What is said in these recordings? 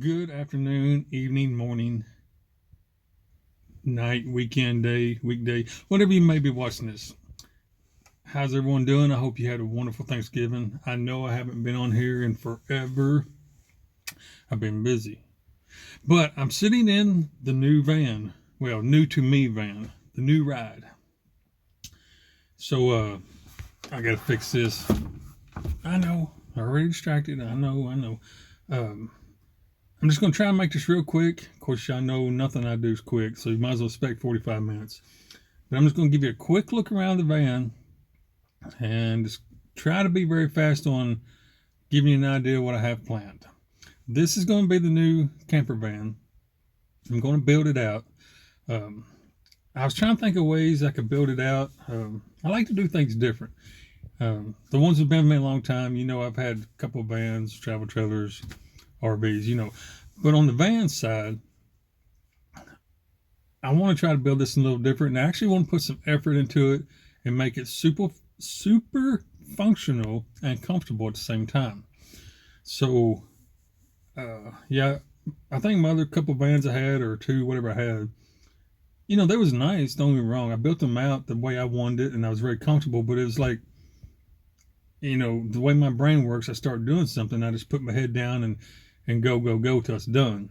Good afternoon, evening, morning, night, weekend, day, weekday, whatever you may be watching this. How's everyone doing? I hope you had a wonderful Thanksgiving. I know I haven't been on here in forever. I've been busy. But I'm sitting in the new van. Well, new to me van. The new ride. So I gotta fix this. I know. Already distracted. I know. I'm just going to try and make this real quick. Of course, y'all know nothing I do is quick, so you might as well expect 45 minutes. But I'm just going to give you a quick look around the van and just try to be very fast on giving you an idea of what I have planned. This is going to be the new camper van. I'm going to build it out. I was trying to think of ways I could build it out. I like to do things different. The ones who've been with me a long time, I've had a couple of vans, travel trailers, RVs, But on the van side, I want to try to build this a little different. And I actually want to put some effort into it and make it super functional and comfortable at the same time. So, yeah, I think my other couple vans I had, or two, whatever I had, they was nice. Don't get me wrong. I built them out the way I wanted it, and I was very comfortable. But it was like, the way my brain works, I start doing something, I just put my head down and go till it's done.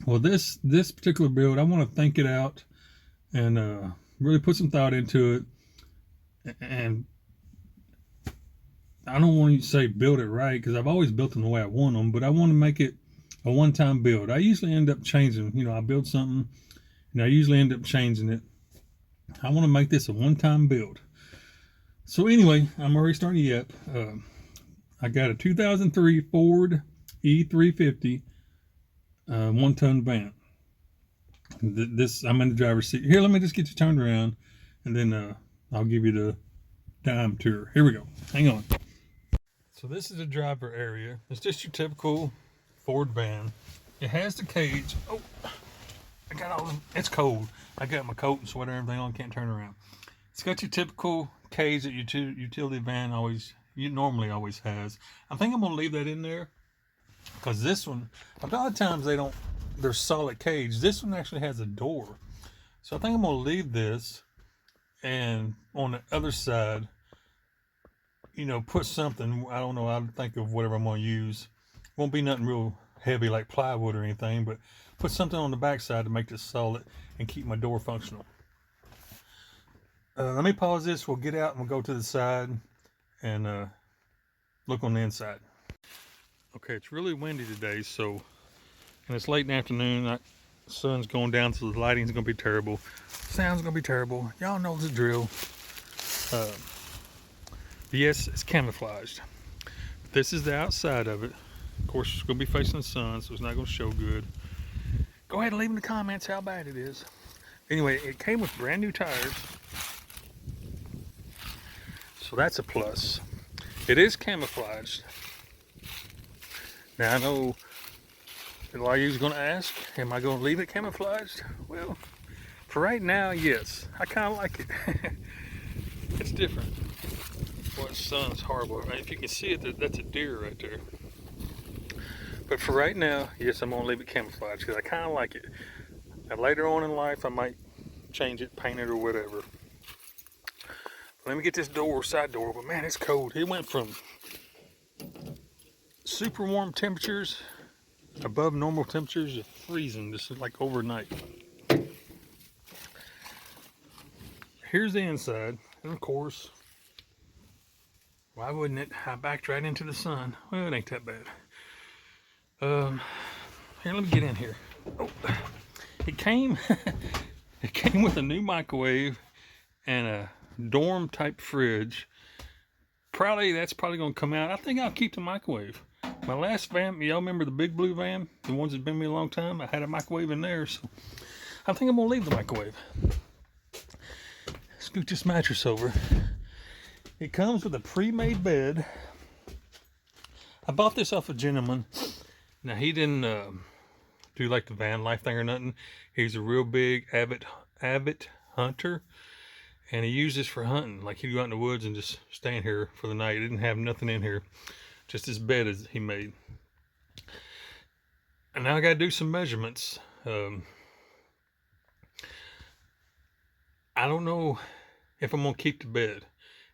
Well, this particular build, I want to think it out and really put some thought into it. And I don't want to say build it right, because I've always built them the way I want them, but I want to make it a one-time build. I usually end up changing. I build something, and I usually end up changing it. I want to make this a one-time build. So anyway, I'm already starting to yep. I got a 2003 Ford E350 one-ton van. This I'm in the driver's seat. Here, let me just get you turned around, and then I'll give you the dime tour. Here we go. Hang on. So this is the driver area. It's just your typical Ford van. It has the cage. Oh, I got all them. It's cold. I got my coat and sweater and everything on. Can't turn around. It's got your typical cage that your utility van normally always has. I think I'm gonna leave that in there, because this one, a lot of times they're solid cage. This one actually has a door. So I think I'm gonna leave this, and on the other side, put something, I don't know, I'll think of whatever I'm gonna use. Won't be nothing real heavy like plywood or anything, but put something on the back side to make this solid and keep my door functional. Let me pause this. We'll get out and we'll go to the side and look on the inside. Okay, it's really windy today, and it's late in the afternoon. The sun's going down, so the lighting's going to be terrible. Sound's going to be terrible. Y'all know the drill. Yes, it's camouflaged. This is the outside of it. Of course, it's going to be facing the sun, so it's not going to show good. Go ahead and leave in the comments how bad it is. Anyway, it came with brand new tires, so that's a plus. It is camouflaged. Now, I know a lot of you are going to ask, am I going to leave it camouflaged? Well, for right now, yes. I kind of like it. It's different. Boy, the sun's horrible. If you can see it, that's a deer right there. But for right now, yes, I'm going to leave it camouflaged, because I kind of like it. Now, later on in life, I might change it, paint it, or whatever. Let me get this side door, but man, it's cold. It went from super warm temperatures, above normal temperatures, to freezing, just like overnight. Here's the inside, and of course, why wouldn't it? I backed right into the sun. Well, it ain't that bad. Here, let me get in here. Oh, it came with a new microwave and a dorm type fridge. That's probably going to come out. I think I'll keep the microwave. My last van, y'all remember the big blue van? The ones that been with me a long time? I had a microwave in there, so I think I'm going to leave the microwave. Scoot this mattress over. It comes with a pre-made bed. I bought this off a gentleman. Now, he didn't do like the van life thing or nothing. He's a real big avid hunter, and he used this for hunting. Like, he'd go out in the woods and just stand here for the night. He didn't have nothing in here, just this bed as he made. And now I got to do some measurements. I don't know if I'm going to keep the bed.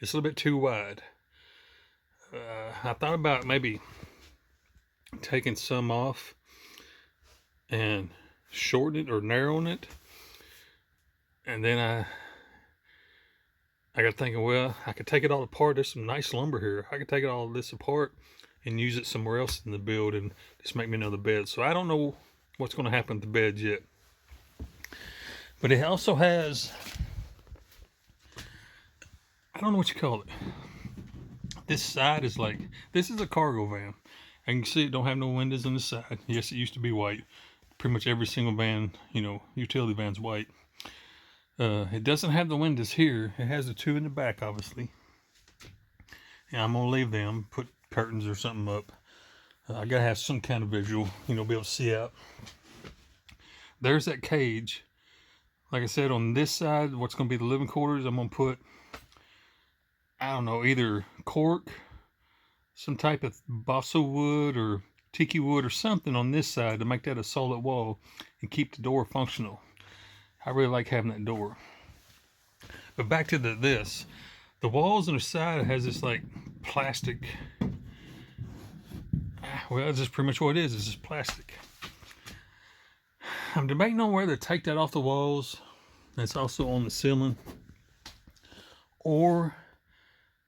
It's a little bit too wide. I thought about maybe taking some off and shorten it or narrowing it. And then I got thinking, well, I could take it all apart. There's some nice lumber here. I could take all this apart and use it somewhere else in the build and just make me another bed. So I don't know what's going to happen with the bed yet. But it also has, I don't know what you call it. This side is like, this is a cargo van. And you can see it don't have no windows on the side. Yes, it used to be white. Pretty much every single van, utility van's white. It doesn't have the windows here. It has the two in the back, obviously. And I'm gonna leave them, put curtains or something up. I gotta have some kind of visual, be able to see out. There's that cage. Like I said, on this side, what's gonna be the living quarters, I'm gonna put, I don't know, either cork, some type of balsa wood or tiki wood or something on this side to make that a solid wall and keep the door functional. I really like having that door. But back to the walls on the side has this like plastic. Well, it's just pretty much what it is. It's just plastic. I'm debating on whether to take that off the walls. That's also on the ceiling. Or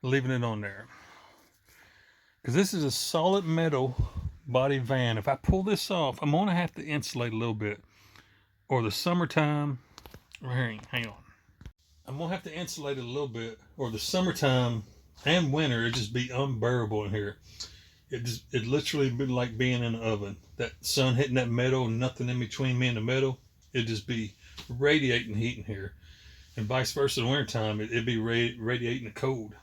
leaving it on there. Because this is a solid metal body van. If I pull this off, I'm going to have to insulate a little bit. Or the summertime, hang on. I'm going to have to insulate it a little bit. Or the summertime and winter, it'd just be unbearable in here. It literally be like being in an oven. That sun hitting that metal and nothing in between me and the metal. It'd just be radiating heat in here. And vice versa in the wintertime, it'd be radiating the cold.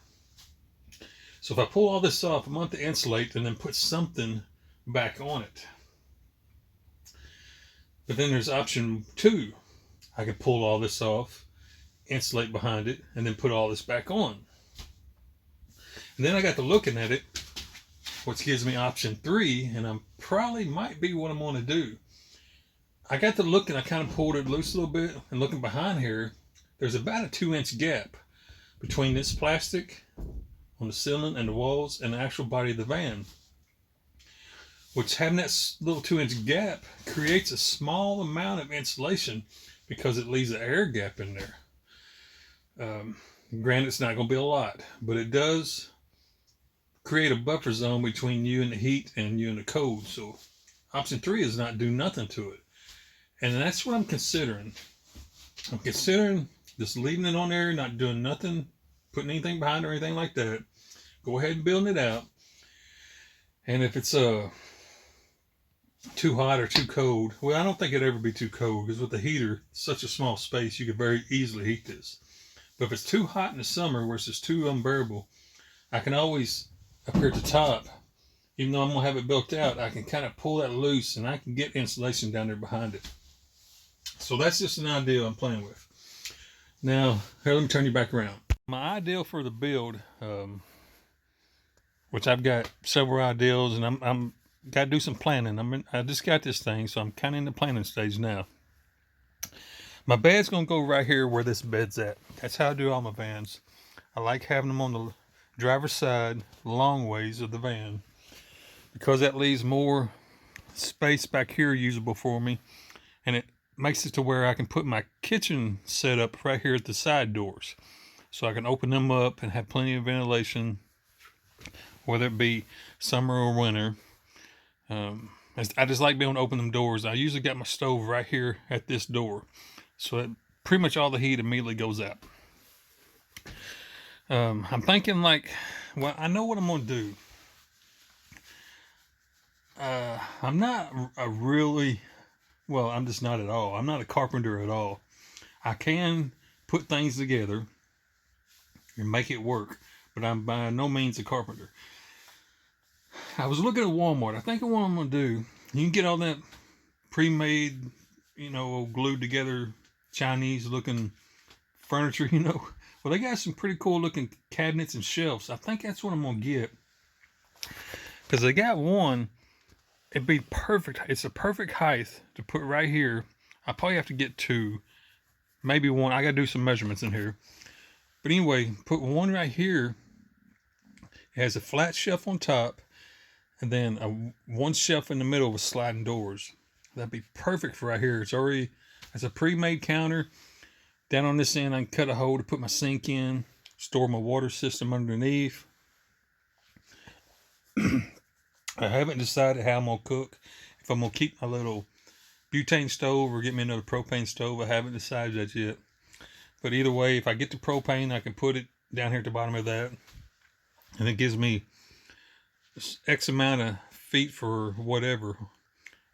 So if I pull all this off, I'm going to insulate and then put something back on it. But then there's option 2. I could pull all this off, insulate behind it, and then put all this back on. And then I got to looking at it, which gives me option 3, and I'm probably might be what I'm going to do. I got to look and I kind of pulled it loose a little bit, and looking behind here, there's about a 2-inch gap between this plastic on the ceiling and the walls and the actual body of the van. Which having that little 2-inch gap creates a small amount of insulation because it leaves an air gap in there. Granted, it's not going to be a lot, but it does create a buffer zone between you and the heat and you and the cold. So option 3 is not do nothing to it. And that's what I'm considering. I'm considering just leaving it on there, not doing nothing, putting anything behind or anything like that. Go ahead and building it out. And if it's too hot or too cold, well, I don't think it'd ever be too cold because with the heater, such a small space, you could very easily heat this. But if it's too hot in the summer where it's just too unbearable, I can always, up here at the top, even though I'm going to have it built out, I can kind of pull that loose and I can get insulation down there behind it. So that's just an idea I'm playing with. Now, here, let me turn you back around. My ideal for the build, which I've got several ideas and I'm got to do some planning. I just got this thing, so I'm kind of in the planning stage now. My bed's going to go right here where this bed's at. That's how I do all my vans. I like having them on the driver's side, long ways of the van, because that leaves more space back here usable for me, and it makes it to where I can put my kitchen set up right here at the side doors, so I can open them up and have plenty of ventilation, whether it be summer or winter. I just like being able to open them doors. I usually got my stove right here at this door, so pretty much all the heat immediately goes out. I'm thinking like, well, I know what I'm going to do. I'm not I'm just not at all. I'm not a carpenter at all. I can put things together and make it work, but I'm by no means a carpenter. I was looking at Walmart. I think what I'm going to do, you can get all that pre-made, glued together Chinese looking furniture, Well, they got some pretty cool looking cabinets and shelves. I think that's what I'm going to get. Because they got one, it'd be perfect. It's a perfect height to put right here. I probably have to get 2, maybe 1. I got to do some measurements in here. But anyway, put 1 right here. It has a flat shelf on top, and then 1 shelf in the middle with sliding doors. That'd be perfect for right here. It's a pre-made counter. Down on this end, I can cut a hole to put my sink in, store my water system underneath. I haven't decided how I'm going to cook. If I'm going to keep my little butane stove or get me another propane stove. I haven't decided that yet. But either way, if I get the propane, I can put it down here at the bottom of that. And it gives me X amount of feet for whatever.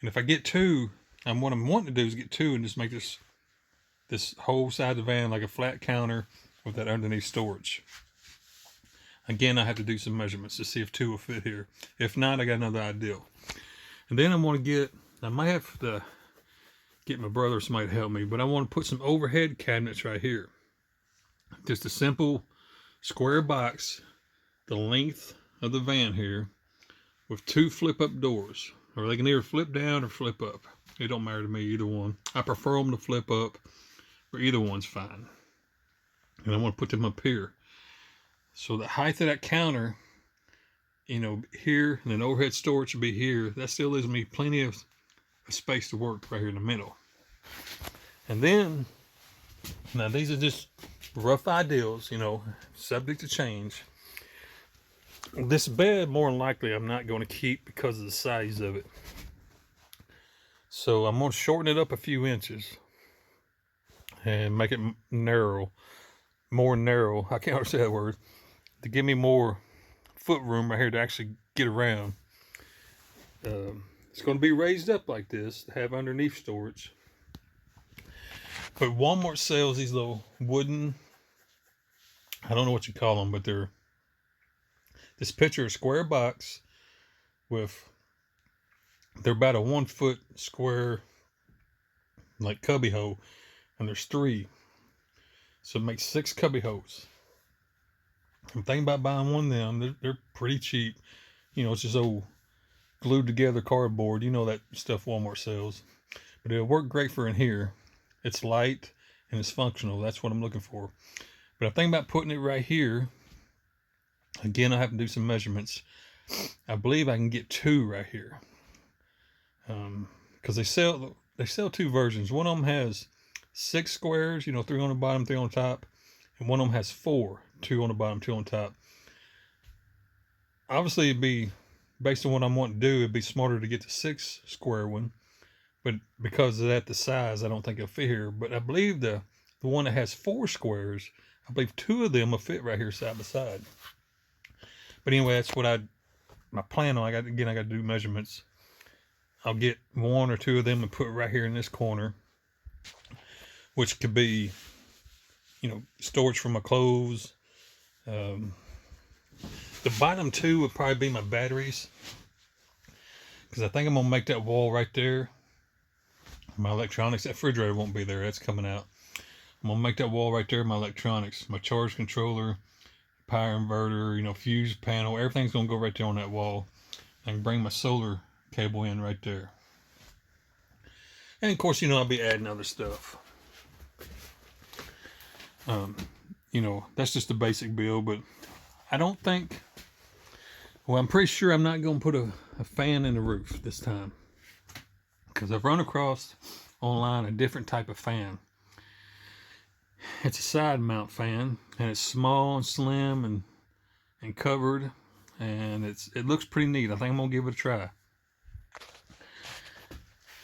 And if I get 2, what I'm wanting to do is get 2 and just make this whole side of the van like a flat counter with that underneath storage. Again, I have to do some measurements to see if 2 will fit here. If not, I got another idea. And then I might have to get my brother or somebody to help me, but I want to put some overhead cabinets right here. Just a simple square box, the length of the van here, with 2 flip-up doors. Or they can either flip down or flip up. It don't matter to me, either one. I prefer them to flip up, but either one's fine. And I want to put them up here. So the height of that counter, here, and then overhead storage will be here. That still leaves me plenty of space to work right here in the middle. And then, now these are just rough ideals, subject to change. This bed, more than likely, I'm not going to keep because of the size of it. So I'm going to shorten it up a few inches and make it more narrow. I can't say that word. To give me more foot room right here to actually get around. It's going to be raised up like this to have underneath storage. But Walmart sells these little wooden, I don't know what you call them, but this picture, a square box they're about a 1 foot square, like cubby hole, and there's 3. So it makes 6 cubby holes. I'm thinking about buying one of them. They're pretty cheap. It's just old glued together cardboard. That stuff Walmart sells. But it'll work great for in here. It's light and it's functional. That's what I'm looking for. But I'm thinking about putting it right here. Again, I have to do some measurements. I believe I can get 2 right here. Because they sell 2 versions. One of them has 6 squares, 3 on the bottom, 3 on the top. And one of them has 4, 2 on the bottom, 2 on the top. Obviously, it'd be, based on what I'm wanting to do, it'd be smarter to get the 6 square one. But because of that, the size, I don't think it'll fit here. But I believe the one that has 4 squares, I believe 2 of them will fit right here side by side. But anyway, that's what my plan on. I got to do measurements. I'll get 1 or 2 of them and put right here in this corner, which could be, storage for my clothes. The bottom 2 would probably be my batteries, because I think I'm gonna make that wall right there. My electronics, that refrigerator won't be there. That's coming out. I'm gonna make that wall right there. My electronics, my charge controller, power inverter, fuse panel, everything's gonna go right there on that wall. I can bring my solar cable in right there. And of course, I'll be adding other stuff. That's just a basic build, but I don't think, I'm pretty sure I'm not going to put a fan in the roof this time, because I've run across online a different type of fan. It's a side mount fan, and it's small and slim and covered, and it looks pretty neat. I think I'm going to give it a try.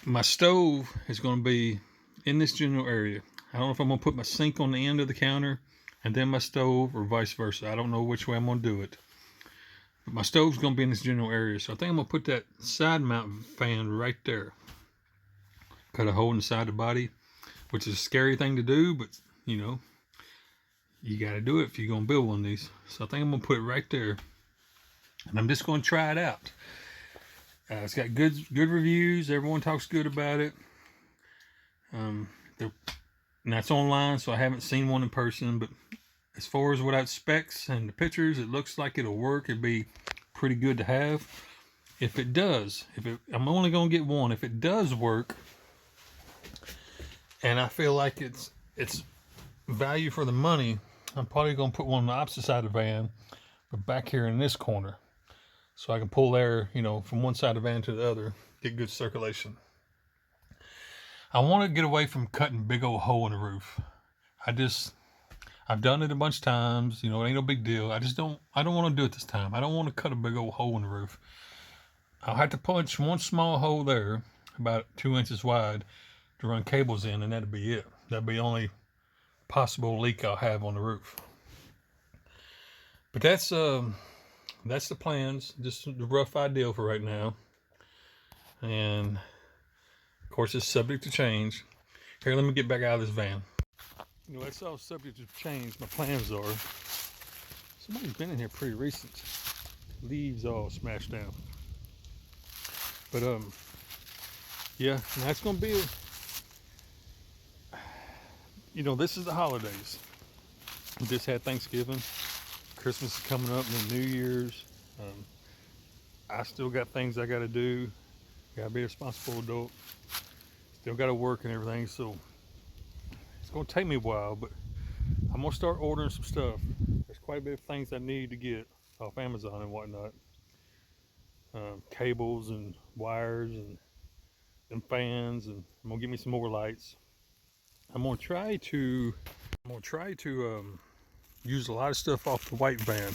My stove is going to be in this general area. I don't know if I'm going to put my sink on the end of the counter and then my stove, or vice versa. I don't know which way I'm going to do it. But my stove's going to be in this general area. So I think I'm going to put that side mount fan right there. Cut a hole inside the body, which is a scary thing to do, but you got to do it if you're going to build one of these. So I think I'm going to put it right there. And I'm just going to try it out. It's got good reviews. Everyone talks good about it. And that's online, so I haven't seen one in person, but as far as what I specs and the pictures, it looks like it'll work. It'd be pretty good to have. if it does, I'm only gonna get one. If it does work, and I feel like it's value for the money, I'm probably gonna put one on the opposite side of the van, but back here in this corner, so I can pull air, from one side of the van to the other, get good circulation. I want to get away from cutting big old hole in the roof. I've done it a bunch of times, it ain't no big deal. I don't want to do it this time. I don't want to cut a big old hole in the roof. I'll have to punch one small hole there, about 2 inches wide, to run cables in, and that'll be it. That'll be the only possible leak I'll have on the roof. But that's the plans, just the rough idea for right now. And of course, it's subject to change. Here, let me get back out of this van. That's all subject to change. My plans are. Somebody's been in here pretty recent. Leaves all smashed down. But yeah, that's gonna be it. This is the holidays. We just had Thanksgiving. Christmas is coming up, and then New Year's. I still got things I got to do. Got to be a responsible adult. Still got to work and everything, so it's going to take me a while, but I'm going to start ordering some stuff. There's quite a bit of things I need to get off Amazon and whatnot. Cables and wires and fans, and I'm going to get me some more lights. I'm going to try to use a lot of stuff off the white van.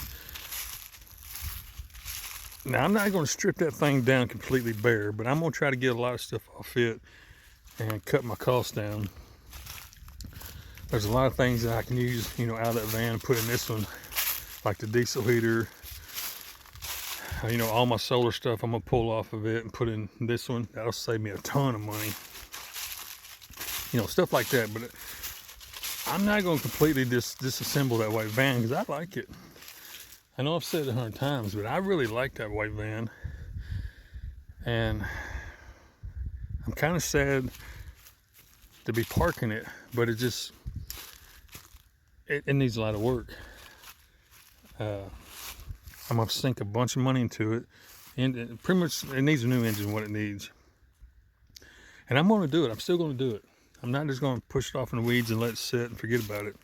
Now, I'm not going to strip that thing down completely bare, but I'm going to try to get a lot of stuff off it and cut my costs down. There's a lot of things that I can use, out of that van and put in this one, like the diesel heater. All my solar stuff I'm going to pull off of it and put in this one. That'll save me a ton of money. Stuff like that. But I'm not going to completely disassemble that white van because I like it. I know I've said it 100 times, but I really like that white van. And I'm kind of sad to be parking it, but it needs a lot of work. I'm going to sink a bunch of money into it. And pretty much it needs a new engine, what it needs. And I'm going to do it. I'm still going to do it. I'm not just going to push it off in the weeds and let it sit and forget about it.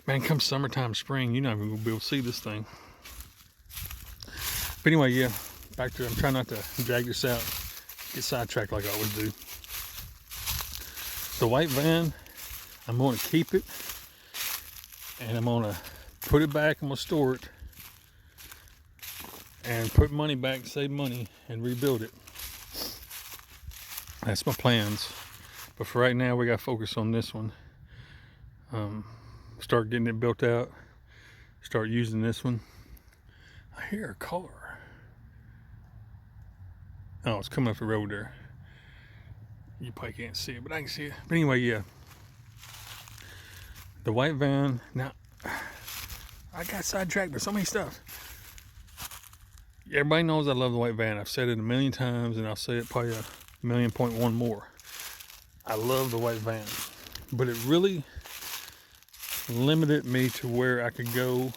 Man, come summertime, spring, you're not even going to be able to see this thing. But anyway, yeah, back to it. I'm trying not to drag this out, get sidetracked like I always do. The white van, I'm going to keep it, and I'm going to put it back. I'm going to store it, and put money back, save money, and rebuild it. That's my plans. But for right now, we got to focus on this one. Start getting it built out. Start using this one. I hear a car. Oh, it's coming up the road there. You probably can't see it, but I can see it. But anyway, yeah. The white van. Now, I got sidetracked with so many stuff. Everybody knows I love the white van. I've said it a million times, and I'll say it probably 1,000,000.1 more. I love the white van, but it really limited me to where I could go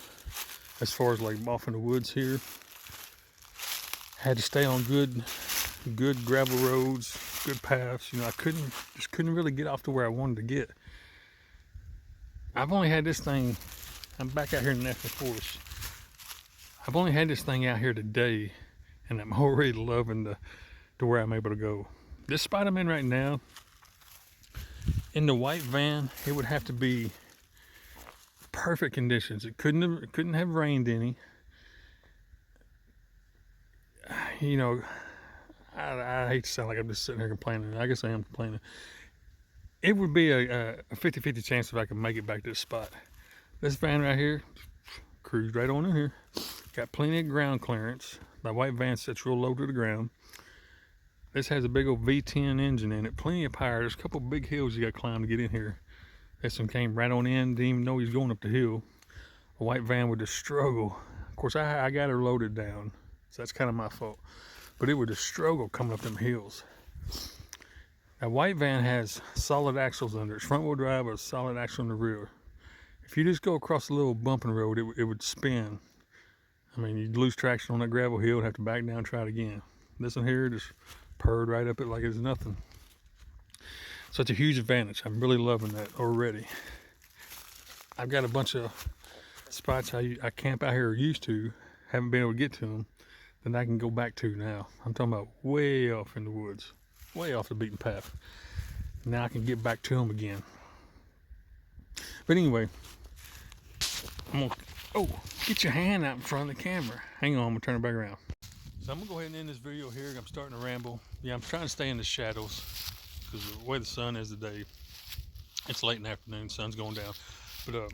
as far as like off in the woods here. Had to stay on good gravel roads, good paths. I couldn't really get off to where I wanted to get. I've only had this thing. I'm back out here in the national forest. I've only had this thing out here today, and I'm already loving to where I'm able to go. This spot I'm in right now, in the white van, it would have to be perfect conditions. It couldn't have rained any. I hate to sound like I'm just sitting here complaining. I guess I am complaining. It would be a 50-50 chance if I could make it back to this spot. This van right here, cruise right on in here. Got plenty of ground clearance. The white van sits real low to the ground. This has a big old V10 engine in it. Plenty of power. There's a couple big hills you got to climb to get in here. This one came right on in. Didn't even know he was going up the hill. A white van would just struggle. Of course, I got her loaded down, so that's kind of my fault. But it would just struggle coming up them hills. That white van has solid axles under it. It's front wheel drive with a solid axle in the rear. If you just go across a little bumping road, it would spin. I mean, you'd lose traction on that gravel hill and have to back down and try it again. This one here just purred right up it like it's nothing. So it's a huge advantage. I'm really loving that already. I've got a bunch of spots I camp out here or used to, haven't been able to get to them, that I can go back to now. I'm talking about way off in the woods, way off the beaten path. Now I can get back to them again. But anyway, get your hand out in front of the camera. Hang on, I'm gonna turn it back around. So I'm gonna go ahead and end this video here. I'm starting to ramble. Yeah, I'm trying to stay in the shadows because the way the sun is today, it's late in the afternoon, sun's going down. But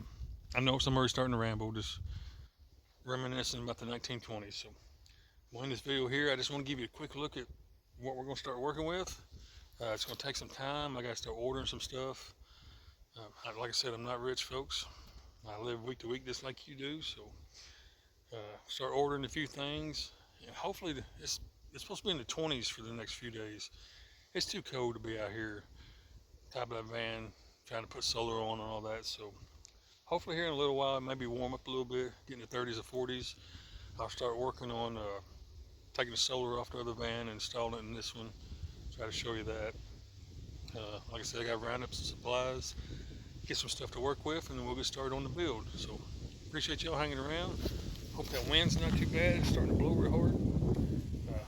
I know I'm already starting to ramble, just reminiscing about the 1920s. So I'm in this video here. I just want to give you a quick look at what we're going to start working with. It's going to take some time. I got to start ordering some stuff. Like I said, I'm not rich, folks. I live week to week just like you do. So start ordering a few things. And hopefully, it's supposed to be in the 20s for the next few days. It's too cold to be out here, top of that van, trying to put solar on and all that. So hopefully here in a little while, it maybe warm up a little bit, getting to 30s or 40s. I'll start working on taking the solar off the other van and installing it in this one. Try to show you that. Like I said, I got to round up some supplies, get some stuff to work with, and then we'll get started on the build. So appreciate y'all hanging around. Hope that wind's not too bad. It's starting to blow real hard.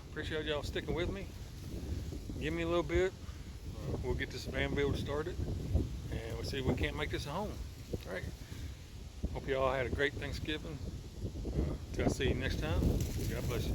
Appreciate y'all sticking with me. Give me a little bit. We'll get this van build started, and we'll see if we can't make this a home. All right. Hope you all had a great Thanksgiving. Till I see you next time. God bless you.